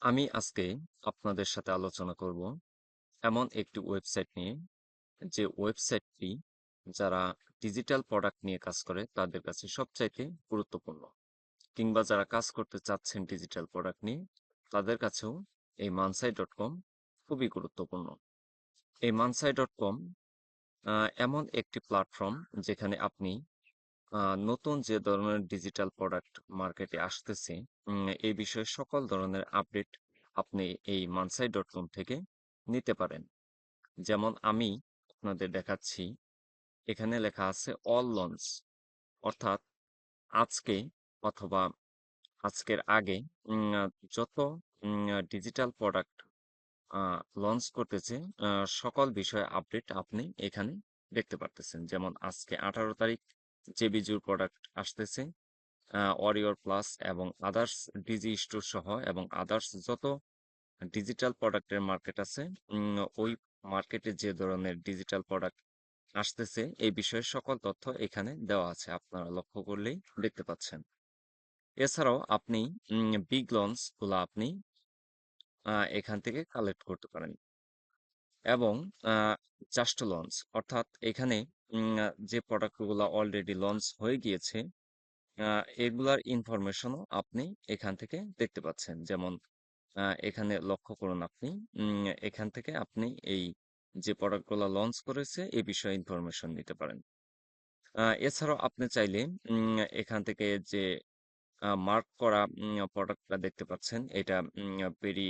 আমি আজকে আপনাদের সাথে আলোচনা করব এমন একটি ওয়েবসাইট নিয়ে, যে ওয়েবসাইটটি যারা ডিজিটাল প্রোডাক্ট নিয়ে কাজ করে তাদের কাছে সবচাইতে গুরুত্বপূর্ণ, কিংবা যারা কাজ করতে চাচ্ছেন ডিজিটাল প্রোডাক্ট নিয়ে তাদের কাছেও এই মানসাই ডট কম খুবই গুরুত্বপূর্ণ। এই মানসাই ডট কম এমন একটি প্ল্যাটফর্ম যেখানে আপনি নতুন যে ধরনের ডিজিটাল প্রোডাক্ট মার্কেটে আসতেছে, এই বিষয়ে সকল ধরনের আপডেট আপনি এই মানসাই ডট কম থেকে নিতে পারেন। যেমন আমি আপনাদের দেখাচ্ছি, এখানে লেখা আছে অল লঞ্চ, অর্থাৎ আজকে অথবা আজকের আগে যত ডিজিটাল প্রোডাক্ট লঞ্চ করতেছে সকল বিষয়ে আপডেট আপনি এখানে দেখতে পারতেছেন। যেমন আজকে 18 তারিখ জেবিজুর প্রোডাক্ট আসতেছে, ওয়ারিয়র প্লাস এবং আদার্স ডিজি স্টোর সহ এবং আদার্স যত ডিজিটাল প্রোডাক্টের মার্কেট আছে, ওই মার্কেটে যে ধরনের ডিজিটাল প্রোডাক্ট আসতেছে এই বিষয়ে সকল তথ্য এখানে দেওয়া আছে, আপনারা লক্ষ্য করলেই দেখতে পাচ্ছেন। এছাড়াও আপনি বিগ লঞ্চ গুলা আপনি এখান থেকে কালেক্ট করতে পারেন, এবং জাস্ট লঞ্চ অর্থাৎ এখানে যে প্রোডাক্টগুলো অলরেডি লঞ্চ হয়ে গিয়েছে এগুলার ইনফরমেশনও আপনি এখান থেকে দেখতে পাচ্ছেন। যেমন এখানে লক্ষ্য করুন আপনি, এখান থেকে আপনি এই যে প্রোডাক্টগুলো লঞ্চ করেছে এই বিষয়ে ইনফরমেশন নিতে পারেন। এছাড়াও আপনি চাইলে এখান থেকে যে মার্ক করা প্রোডাক্টটা দেখতে পাচ্ছেন, এটা ভেরি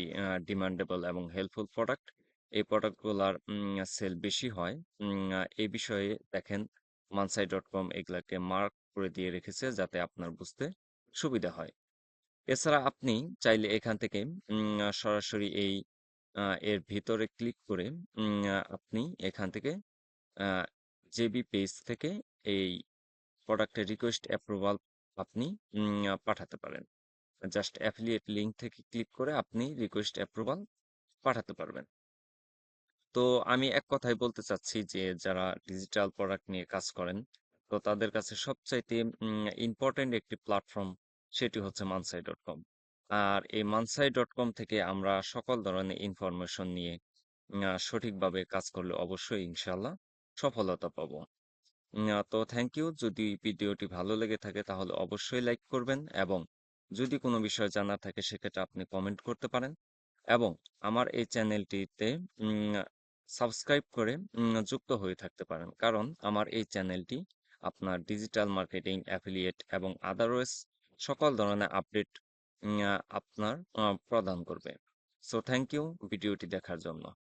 ডিমান্ডেবল এবং হেল্পফুল প্রোডাক্ট। এই প্রোডাক্টগুলার সেল বেশি হয়। এই বিষয়ে দেখেন মানসাই ডট কম এগুলাকে মার্ক করে দিয়ে রেখেছে যাতে আপনার বুঝতে সুবিধা হয়। এছাড়া আপনি চাইলে এখান থেকে সরাসরি এই এর ভিতরে ক্লিক করে আপনি এখান থেকে জেবি পেজ থেকে এই প্রোডাক্টের রিকোয়েস্ট অ্যাপ্রুভাল আপনি পাঠাতে পারেন। জাস্ট অ্যাফিলিয়েট লিঙ্ক থেকে ক্লিক করে আপনি রিকোয়েস্ট অ্যাপ্রুভাল পাঠাতে পারবেন। তো আমি এক কথায় বলতে চাচ্ছি যে যারা ডিজিটাল প্রোডাক্ট নিয়ে কাজ করেন, তো তাদের কাছে সবচাইতে ইম্পর্টেন্ট একটি প্ল্যাটফর্ম সেটি হচ্ছে মানসাই ডট কম। আর এই মানসাই ডট কম থেকে আমরা সকল ধরনের ইনফরমেশন নিয়ে সঠিকভাবে কাজ করলে অবশ্যই ইনশাল্লাহ সফলতা পাবো। তো থ্যাংক ইউ। যদি ভিডিওটি ভালো লেগে থাকে তাহলে অবশ্যই লাইক করবেন, এবং যদি কোনো বিষয় জানার থাকে সেক্ষেত্রে আপনি কমেন্ট করতে পারেন, এবং আমার এই চ্যানেলটিতে সাবস্ক্রাইব করে যুক্ত হয়ে থাকতে পারেন, কারণ আমার এই চ্যানেলটি আপনার ডিজিটাল মার্কেটিং, অ্যাফিলিয়েট এবং আদারওয়াইজ সকল ধরনের আপডেট আপনার প্রদান করবে। সো থ্যাংক ইউ ভিডিওটি দেখার জন্য।